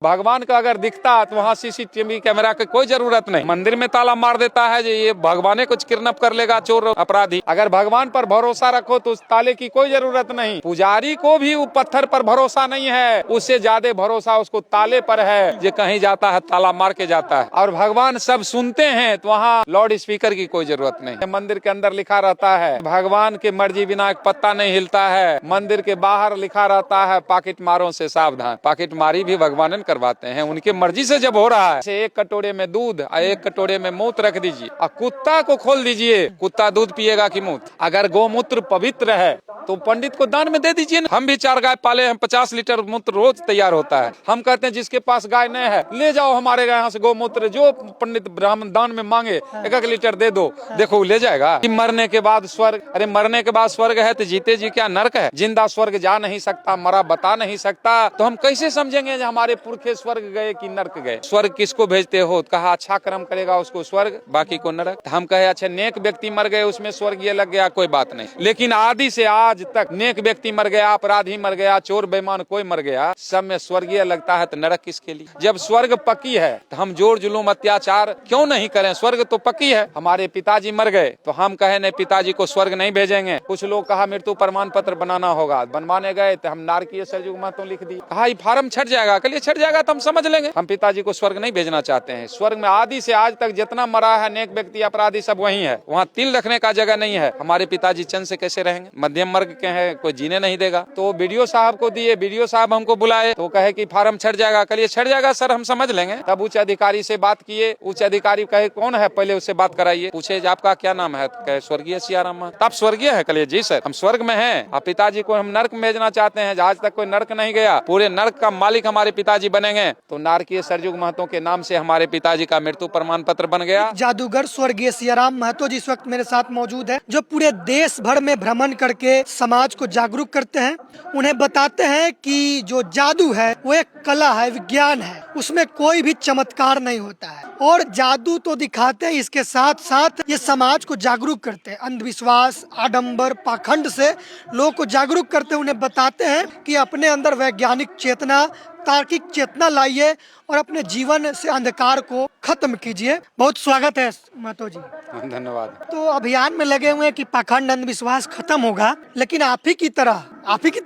भगवान का अगर दिखता तो वहाँ सीसीटीवी कैमरा की कोई जरूरत नहीं। मंदिर में ताला मार देता है ये भगवान कुछ किडनैप कर लेगा चोर अपराधी। अगर भगवान पर भरोसा रखो तो उस ताले की कोई जरूरत नहीं। पुजारी को भी वो पत्थर पर भरोसा नहीं है, उससे ज्यादा भरोसा उसको ताले पर है। जो कहीं जाता है ताला मार के जाता है। और भगवान सब सुनते हैं तो वहाँ लाउड स्पीकर की कोई जरूरत नहीं। मंदिर के अंदर लिखा रहता है भगवान की मर्जी बिना एक पत्ता नहीं हिलता है। मंदिर के बाहर लिखा रहता है पाकिट मारों से सावधान। पाकिट मारी भी भगवान करवाते हैं, उनकी मर्जी से जब हो रहा है। एक कटोरे में दूध और एक कटोरे में मूत रख दीजिए और कुत्ता को खोल दीजिए, कुत्ता दूध पिएगा कि मूत। अगर गौमूत्र पवित्र है तो पंडित को दान में दे दीजिए। हम भी 4 गाय पाले हैं, 50 लीटर मूत्र रोज तैयार होता है। हम कहते हैं जिसके पास गाय नहीं है ले जाओ हमारे यहाँ से गौमूत्र, जो पंडित ब्राह्मण दान में मांगे 1-1 लीटर दे दो, देखो ले जाएगा। मरने के बाद स्वर्ग, अरे मरने के बाद स्वर्ग है तो जीते जी क्या नरक है? जिंदा स्वर्ग जा नहीं सकता, मरा बता नहीं सकता, तो हम कैसे समझेंगे हमारे पुरखे स्वर्ग गए कि नरक गए? स्वर्ग किसको भेजते हो? कहा अच्छा कर्म करेगा उसको स्वर्ग, बाकी को नरक। हम कहे अच्छा नेक व्यक्ति मर गए उसमें स्वर्ग ये लग गया, कोई बात नहीं। लेकिन आदि से आज तक नेक व्यक्ति मर गया, अपराधी मर गया, चोर बेईमान कोई मर गया, सब में स्वर्गीय लगता है तो नरक किसके लिए? जब स्वर्ग पक्की है तो हम जोर जुलूम अत्याचार क्यों नहीं करें? स्वर्ग तो पक्की है। हमारे पिताजी मर गए तो हम कहे नहीं पिताजी को स्वर्ग नहीं भेजेंगे। कुछ लोग कहा मृत्यु प्रमाण पत्र बनाना होगा, बनवाने गए तो हम नारकीय सरयुग महतो लिख दी। कहा ये फार्म छट जाएगा, कल छट जाएगा तो हम समझ लेंगे। हम पिताजी को स्वर्ग नहीं भेजना चाहते हैं। स्वर्ग में आदि से आज तक जितना मरा है नेक व्यक्ति अपराधी सब वही है, वहाँ तिल रखने का जगह नहीं है। हमारे पिताजी चंद से कैसे रहेंगे? मध्यम वर्ग के हैं, कोई जीने नहीं देगा। तो बीडीओ साहब को दिए, बीडीओ साहब हमको बुलाए तो कहे कि फार्म छट जाएगा, कल छट जाएगा सर हम समझ लेंगे। तब उच्च अधिकारी से बात किए, उच्च अधिकारी कहे कौन है पहले उससे बात कराइए। पूछे आपका क्या नाम है? कहे स्वर्गीय सियाराम। आप स्वर्गीय है? कहिए जी सर हम स्वर्ग में हैं, आप पिताजी को हम नर्क में भेजना चाहते हैं। आज तक कोई नर्क नहीं गया, पूरे नर्क का मालिक हमारे पिताजी बनेंगे। तो नारकीय सरयुग महतो के नाम से हमारे पिताजी का मृत्यु प्रमाण पत्र बन गया। जादूगर स्वर्गीय सियाराम महतो जिस वक्त मेरे साथ मौजूद है, जो पूरे देश भर में भ्रमण करके समाज को जागरूक करते हैं। उन्हें बताते हैं कि जो जादू है वो एक कला है, विज्ञान है, उसमें कोई भी चमत्कार नहीं होता है। और जादू तो दिखाते हैं, इसके साथ साथ ये समाज को जागरूक करते हैं। अंधविश्वास, आडंबर, पाखंड से लोगों को जागरूक करते हैं। उन्हें बताते हैं कि अपने अंदर वैज्ञानिक चेतना, तार्किक चेतना लाइए और अपने जीवन से अंधकार को खत्म कीजिए। बहुत स्वागत है महतो जी। धन्यवाद। तो अभियान में लगे हुए हैं कि पाखंड अंधविश्वास खत्म होगा, लेकिन आप ही की तरह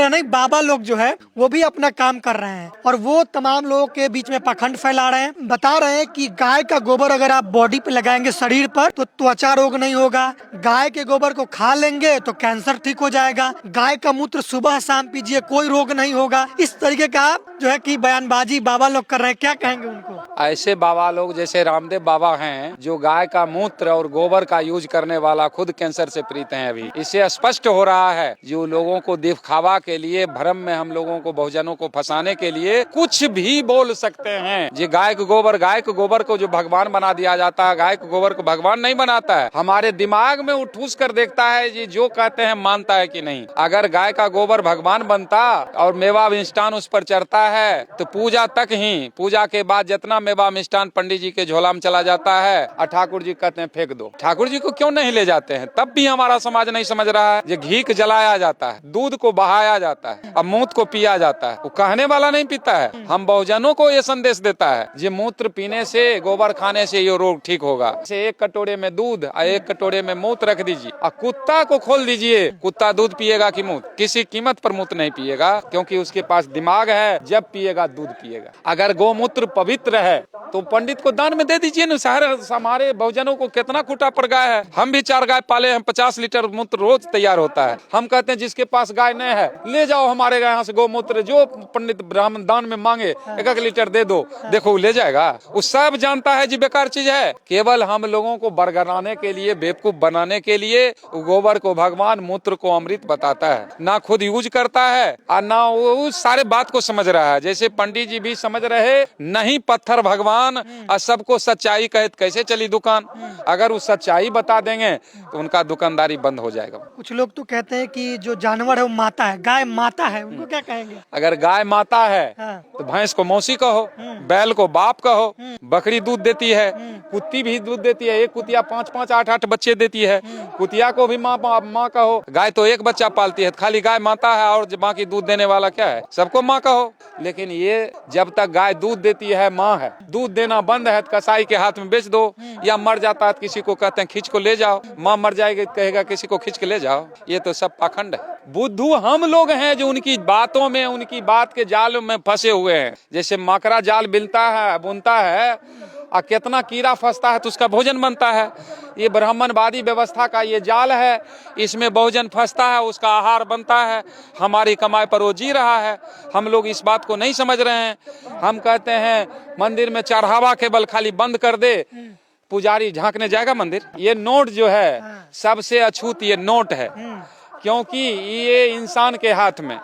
नहीं, बाबा लोग जो है वो भी अपना काम कर रहे हैं और वो तमाम लोगों के बीच में पाखंड फैला रहे हैं। बता रहे हैं कि गाय का गोबर अगर आप बॉडी पे लगाएंगे, शरीर पर, तो त्वचा रोग नहीं होगा। गाय के गोबर को खा लेंगे तो कैंसर ठीक हो जाएगा। गाय का मूत्र सुबह शाम पीजिए, कोई रोग नहीं होगा। इस तरीके का जो है कि बयानबाजी बाबा लोग कर रहे हैं, क्या कहेंगे उनको? ऐसे बाबा लोग जैसे रामदेव बाबा हैं जो गाय का मूत्र और गोबर का यूज करने वाला खुद कैंसर से पीड़ित हैं। अभी इससे स्पष्ट हो रहा है जो लोगों को दिखावा के लिए, भ्रम में हम लोगों को, बहुजनों को फंसाने के लिए कुछ भी बोल सकते हैं। जो गाय के गोबर को जो भगवान बना दिया जाता है, गाय के गोबर को भगवान नहीं बनाता है। हमारे दिमाग में उठूस कर देखता है जी, जो कहते हैं मानता है कि नहीं। अगर गाय का गोबर भगवान बनता और मेवा मिष्ठान उस पर चढ़ता है तो पूजा तक ही, पूजा के बाद जितना मेवा मिष्ठान पंडित जी के झोला में चला जाता है और ठाकुर जी कहते हैं फेंक दो। ठाकुर जी को क्यों नहीं ले जाते हैं? तब भी हमारा समाज नहीं समझ रहा है। ये घी को जलाया जाता है, दूध को बहाया जाता है और मूत्र को पिया जाता है, वो कहने वाला नहीं पीता है। हम बहुजनों को ये संदेश देता है ये मूत्र पीने से, गोबर खाने से ये रोग ठीक होगा। एक कटोरे में दूध और एक कटोरे में मूत्र रख दीजिए और कुत्ता को खोल दीजिए, कुत्ता दूध पिएगा कि मूत्र? किसी कीमत पर मूत्र नहीं पिएगा, क्योंकि उसके पास दिमाग है, जब पिएगा दूध पिएगा। अगर गौमूत्र पवित्र है तो पंडित को दान में दे दीजिए न। हमारे बहुजनों को कितना खूटा पड़ गया है। हम भी 4 गाय पाले हैं, 50 लीटर मूत्र रोज तैयार होता है। हम कहते हैं जिसके पास गाय नहीं है ले जाओ हमारे यहाँ से गौमूत्र, जो पंडित ब्राह्मण दान में मांगे 1-1 लीटर दे दो, देखो ले जाएगा। वो सब जानता है जी बेकार चीज है। केवल हम लोगों को बरगलाने के लिए, बेवकूफ बनाने के लिए गोबर को भगवान, मूत्र को अमृत बताता है। ना खुद यूज करता है और ना वो सारे बात को समझ रहा है। जैसे पंडित जी भी समझ रहे नहीं, पत्थर भगवान और सबको सच्चाई कहे तो कैसे चली दुकान। अगर वो सच्चाई बता देंगे तो उनका दुकानदारी बंद हो जाएगा। कुछ लोग तो कहते हैं कि जो जानवर है वो माता है, गाय माता है, उनको क्या कहेंगे? अगर गाय माता है हाँ। तो भैंस को मौसी कहो, बैल को बाप कहो, बकरी दूध देती है, कुत्ती भी दूध देती है। एक कुतिया 5-5, 8-8 बच्चे देती है। कुतिया को भी माँ कहो। गाय तो एक बच्चा पालती है, खाली गाय माता है और बाकी दूध देने वाला क्या है? सबको माँ कहो। लेकिन ये जब तक गाय दूध देती है माँ है, दूध देना बंद है तो कसाई के हाथ में बेच दो, या मर जाता है तो किसी को कहते हैं खींच को ले जाओ। माँ मर जाएगी तो कहेगा किसी को खींच के ले जाओ। ये तो सब पाखंड है। बुद्धू हम लोग हैं जो उनकी बातों में, उनकी बात के जाल में फंसे हुए हैं। जैसे मकड़ा जाल बुनता है और कितना कीड़ा फंसता है तो उसका भोजन बनता है। ये ब्राह्मणवादी व्यवस्था का ये जाल है, इसमें भोजन फंसता है, उसका आहार बनता है, हमारी कमाई पर वो जी रहा है। हम लोग इस बात को नहीं समझ रहे हैं। हम कहते हैं मंदिर में चढ़ावा केवल खाली बंद कर दे, पुजारी झांकने जाएगा मंदिर। ये नोट जो है सबसे अछूत ये नोट है, क्योंकि ये इंसान के हाथ में,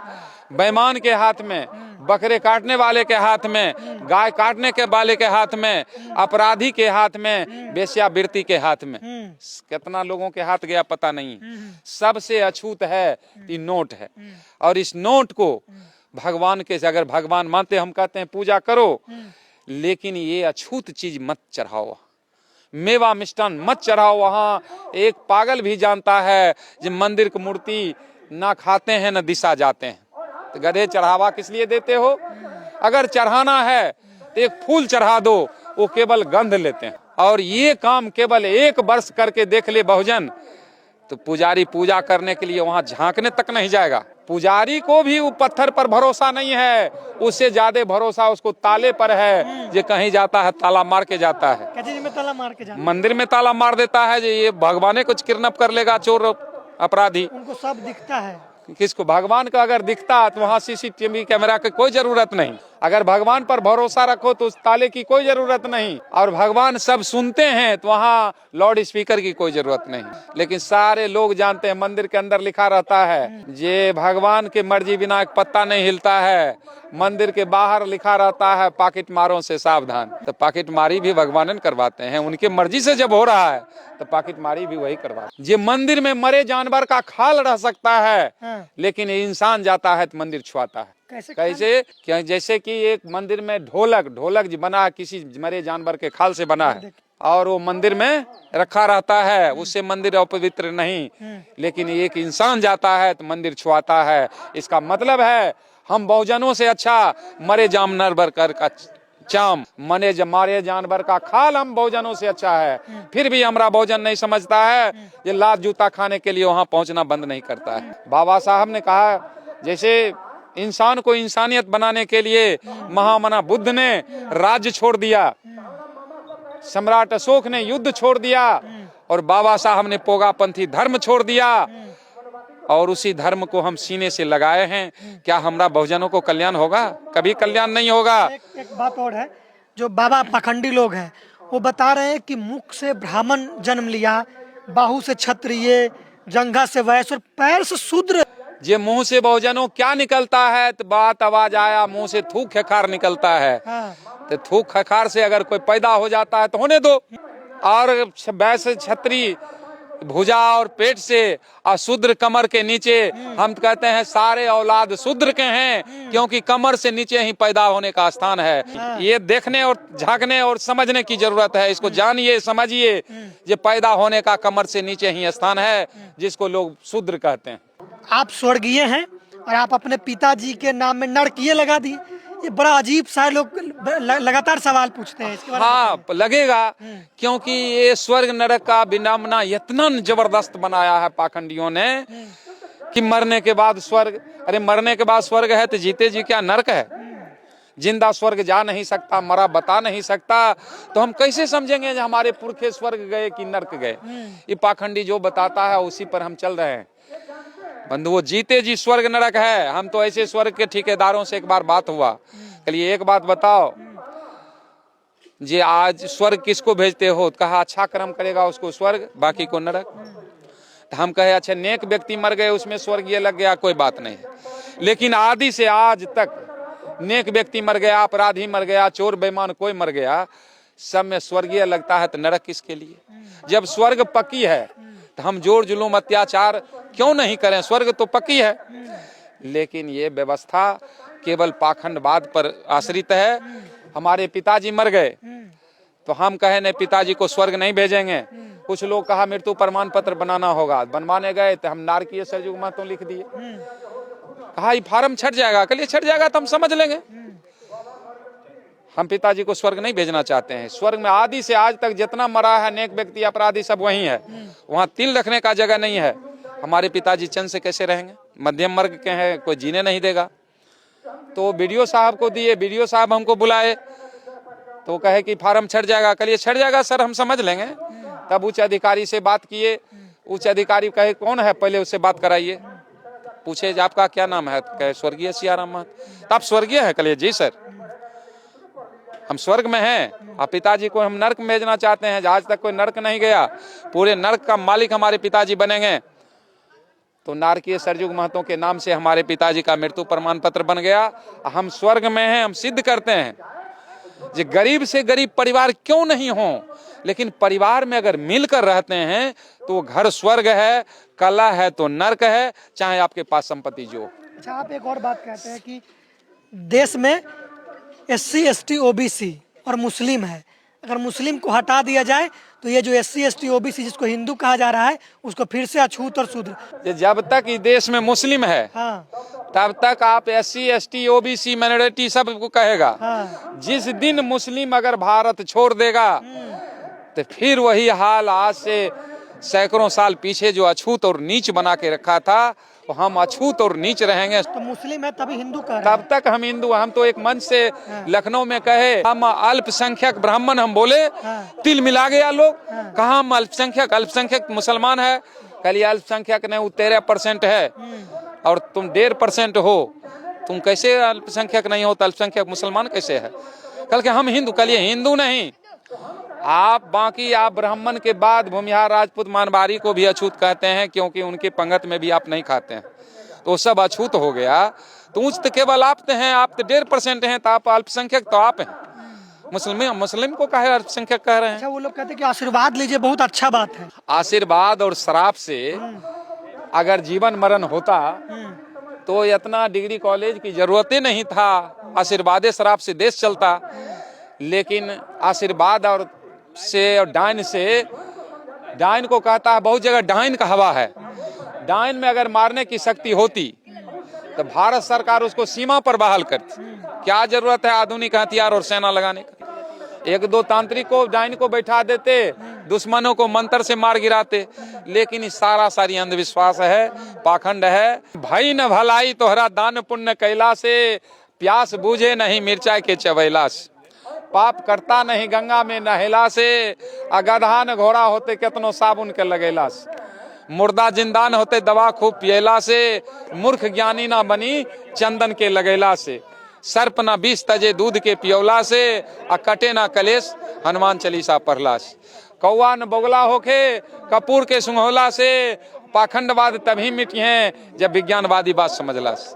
बेईमान के हाथ में, बकरे काटने वाले के हाथ में, गाय काटने के वाले के हाथ में, अपराधी के हाथ में, वेश्यावृत्ति के हाथ में, कितना लोगों के हाथ गया पता नहीं। सबसे अछूत है ये नोट है। और इस नोट को भगवान के, अगर भगवान मानते, हम कहते हैं पूजा करो, लेकिन ये अछूत चीज मत चढ़ाओ, मेवा मिष्टान मत चढ़ाओ। वहाँ एक पागल भी जानता है जो मंदिर की मूर्ति ना खाते हैं ना दिशा जाते हैं। तो गधे चढ़ावा किस लिए देते हो? अगर चढ़ाना है तो एक फूल चढ़ा दो, वो केवल गंध लेते हैं। और ये काम केवल 1 वर्ष करके देख ले बहुजन, तो पुजारी पूजा करने के लिए वहां झांकने तक नहीं जाएगा। पुजारी को भी वो पत्थर पर भरोसा नहीं है, उससे ज्यादा भरोसा उसको ताले पर है। जो कहीं जाता है ताला मार के जाता है। कैसे में ताला मार के जाता है? मंदिर में ताला मार देता है। ये भगवाने कुछ किडनैप कर लेगा, चोर अपराधी। उनको सब दिखता है। किसको? भगवान का अगर दिखता तो वहाँ सीसीटीवी कैमरा की कोई जरूरत नहीं। अगर भगवान पर भरोसा रखो तो उस ताले की कोई जरूरत नहीं। और भगवान सब सुनते हैं तो वहाँ लाउड स्पीकर की कोई जरूरत नहीं। लेकिन सारे लोग जानते हैं मंदिर के अंदर लिखा रहता है जे भगवान की मर्जी बिना एक पत्ता नहीं हिलता है। मंदिर के बाहर लिखा रहता है पाकिट मारों से सावधान। तो पाकिट मारी भी भगवान करवाते हैं, उनकी मर्जी से जब हो रहा है तो पाकिट मारी भी वही करवाते हैं। जे मंदिर में मरे जानवर का खाल रह सकता है, लेकिन इंसान जाता है तो मंदिर छुआता है। कैसे? क्या? जैसे कि एक मंदिर में ढोलक जी बना किसी मरे जानवर के खाल से बना है और वो मंदिर में रखा रहता है, उससे मंदिर अपवित्र नहीं। लेकिन एक इंसान जाता है तो मंदिर छुआता है। इसका मतलब है हम बहुजनों से अच्छा मरे जानवर का चाम, मारे जानवर का खाल हम बहुजनों से अच्छा है। फिर भी हमारा बहुजन नहीं समझता है, ये लात जूता खाने के लिए वहां पहुंचना बंद नहीं करता है। बाबा साहब ने कहा जैसे इंसान को इंसानियत बनाने के लिए महामना बुद्ध ने राज्य छोड़ दिया, सम्राट अशोक ने युद्ध छोड़ दिया, और बाबा साहब ने पोगापंथी धर्म छोड़ दिया, और उसी धर्म को हम सीने से लगाए हैं। क्या हमारा बहुजनों को कल्याण होगा? कभी कल्याण नहीं होगा। एक बात और है, जो बाबा पाखंडी लोग हैं वो बता रहे हैं कि मुख से ब्राह्मण जन्म लिया, बाहु से क्षत्रिय, जंघा से वैश्य और पैर से शूद्र। जे मुंह से बहुजनों क्या निकलता है तो बात आवाज आया, मुंह से थूक खखार निकलता है। तो थूक खखार से अगर कोई पैदा हो जाता है तो होने दो। और वैश्य क्षत्रिय भुजा और पेट से, और शूद्र कमर के नीचे। हम कहते हैं सारे औलाद शूद्र के हैं, क्योंकि कमर से नीचे ही पैदा होने का स्थान है। ये देखने और झांकने और समझने की जरूरत है। इसको जानिए, समझिए, ये पैदा होने का कमर से नीचे ही स्थान है, जिसको लोग शूद्र कहते हैं। आप स्वर्गीय हैं और आप अपने पिताजी के नाम में नरकीय लगा दिए। ये बड़ा अजीब सा, लोग लगातार सवाल पूछते हैं इसके बारे में। हाँ, लगेगा, क्योंकि ये स्वर्ग नरक का विडंबना इतना जबरदस्त बनाया है पाखंडियों ने कि मरने के बाद स्वर्ग। अरे मरने के बाद स्वर्ग है तो जीते जी क्या नरक है? जिंदा स्वर्ग जा नहीं सकता, मरा बता नहीं सकता, तो हम कैसे समझेंगे हमारे पुरखे स्वर्ग गए कि नरक गए? ये पाखंडी जो बताता है उसी पर हम चल रहे हैं। बंधु, वो जीते जी स्वर्ग नरक है। हम तो ऐसे स्वर्ग के ठेकेदारों से एक बार बात हुआ, चलिए एक बात बताओ जी, आज स्वर्ग किसको भेजते हो? कहा अच्छा कर्म करेगा उसको स्वर्ग, बाकी को नरक। तो हम कहे अच्छा नेक व्यक्ति मर गए उसमें स्वर्ग ये लग गया, कोई बात नहीं। लेकिन आदि से आज तक नेक व्यक्ति मर गया, अपराधी मर गया, चोर बेईमान कोई मर गया, सब में स्वर्गीय लगता है तो नरक किसके लिए? जब स्वर्ग पक्की है तो हम जोर जुलूम अत्याचार क्यों नहीं करें? स्वर्ग तो पक्की है, लेकिन ये व्यवस्था केवल पाखंडवाद पर आश्रित है। हमारे पिताजी मर गए तो हम कहे नहीं, पिताजी को स्वर्ग नहीं भेजेंगे। कुछ लोग कहा मृत्यु प्रमाण पत्र बनाना होगा, बनवाने गए तो हम नारकीय सरयुग महतो लिख दिए। कहा ये फार्म छट जाएगा, कल छट जाएगा तो हम समझ लेंगे। हम पिताजी को स्वर्ग नहीं भेजना चाहते हैं। स्वर्ग में आदि से आज तक जितना मरा है नेक व्यक्ति अपराधी सब वही है, वहाँ तिल रखने का जगह नहीं है। हमारे पिताजी चंद से कैसे रहेंगे? मध्यम वर्ग के हैं, कोई जीने नहीं देगा। तो बीडीओ साहब को दिए, बीडीओ साहब हमको बुलाए तो कहे कि फार्म छट जाएगा। कल छट जाएगा सर, हम समझ लेंगे। तब उच्च अधिकारी से बात किए, उच्च अधिकारी कहे कौन है, पहले उससे बात कराइए। पूछे आपका क्या नाम है? कहे स्वर्गीय सियाराम महतो। तो आप स्वर्गीय है? कहिए जी सर, हम स्वर्ग में हैं। आप पिताजी को हम नरक में भेजना चाहते हैं। आज तक कोई नरक नहीं गया, पूरे नरक का मालिक हमारे पिताजी बनेंगे। तो नारकीय सरयुग महतो के नाम से हमारे पिताजी का मृत्यु प्रमाण पत्र बन गया। हम स्वर्ग में हैं, हम सिद्ध करते हैं जो गरीब से गरीब परिवार क्यों नहीं हो, लेकिन परिवार में अगर मिलकर रहते हैं तो घर स्वर्ग है, कला है तो नरक है, चाहे आपके पास संपत्ति जो। अच्छा, आप एक और बात कहते हैं कि देश में SC ST OBC और मुस्लिम है, अगर मुस्लिम को हटा दिया जाए तो ये जो SC ST OBC जिसको हिंदू कहा जा रहा है उसको फिर से अछूत और शूद्र। जब तक इस देश में मुस्लिम है हाँ, तब तक आप SC ST OBC माइनॉरिटी सबको कहेगा। हाँ, जिस दिन मुस्लिम अगर भारत छोड़ देगा तो फिर वही हाल आज से सैकड़ों साल पीछे जो अछूत और नीच बना के रखा था, तो हम अछूत और नीच रहेंगे। तो मुस्लिम है तभी हिंदू कह रहे तब तक हम हिंदू। हम तो एक मंच से लखनऊ में कहे हम अल्पसंख्यक ब्राह्मण, हम बोले तिल मिला गया लोग। कहा हम अल्पसंख्यक मुसलमान है। कल अल्पसंख्यक नहीं, वो 13% है और तुम 1.5% हो। तुम कैसे अल्पसंख्यक नहीं हो तो अल्पसंख्यक मुसलमान कैसे है? कल के हम हिंदू, कल ये हिंदू नहीं आप, बाकी आप ब्राह्मण के बाद भूमिहार राजपूत मानवारी को भी अछूत कहते हैं, क्योंकि उनके पंगत में भी आप नहीं खाते हैं, तो सब अछूत हो गया। तो उच्च तो केवल आप हैं, आप तो 1.5% हैं, तो आप अल्पसंख्यक तो आप हैं। मुस्लिम को कहे अल्पसंख्यक कह रहे हैं। अच्छा, वो लोग कहते हैं कि आशीर्वाद लीजिए, बहुत अच्छा बात है। आशीर्वाद और शराब से अगर जीवन मरण होता तो इतना डिग्री कॉलेज की जरूरत ही नहीं था। आशीर्वाद शराब से देश चलता, लेकिन आशीर्वाद और से और डाइन से, डाइन को कहता है बहुत जगह डाइन का हवा है। डाइन में अगर मारने की शक्ति होती तो भारत सरकार उसको सीमा पर बहाल करती। क्या जरूरत है आधुनिक हथियार और सेना लगाने का? 1-2 तांत्रिक को, डाइन को बैठा देते, दुश्मनों को मंत्र से मार गिराते। लेकिन सारी अंधविश्वास है, पाखंड है। भई न भलाई तोहरा दान पुण्य कैला से, प्यास बूझे नहीं मिर्चाई के चबैला से। पाप करता नहीं गंगा में नहेला से, गधा न घोड़ा होते कितनो साबुन के लगेला से। मुर्दा जिंदान होते दवा खूब पियला से, मूर्ख ज्ञानी ना बनी चंदन के लगेला से। सर्प ना विष तजे दूध के पियौला से, कटे ना कलेश हनुमान चालीसा पढ़ला से। कौआ न बोगला होके कपूर के सुंघौला से, पाखंडवाद तभी मिटी हैं जब विज्ञानवादी बात समझला से।